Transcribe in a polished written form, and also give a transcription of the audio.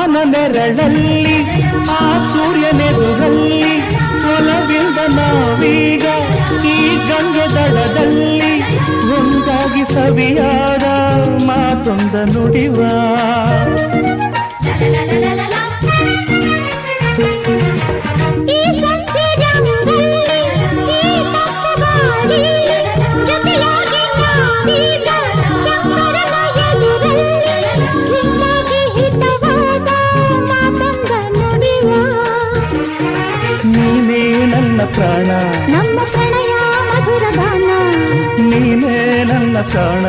ಬಾನ ನೆರಳಲ್ಲಿ ಆ ಸೂರ್ಯನೆದುರಲ್ಲಿ ಒಲವಿಂದ ನಾವೀಗ ಈ ಗಂಗೆ ದಡದಲ್ಲಿ ಒಂದಾಗಿ ಸವಿಯಾದ ಮಾತೊಂದ ನುಡಿವ ನೀನೇ ನನ್ನ ಪ್ರಾಣ ನಮ್ಮ ಪ್ರಣಯ ಮಧುರ ಗಾನ ನೀನೇ ನನ್ನ ಪ್ರಾಣ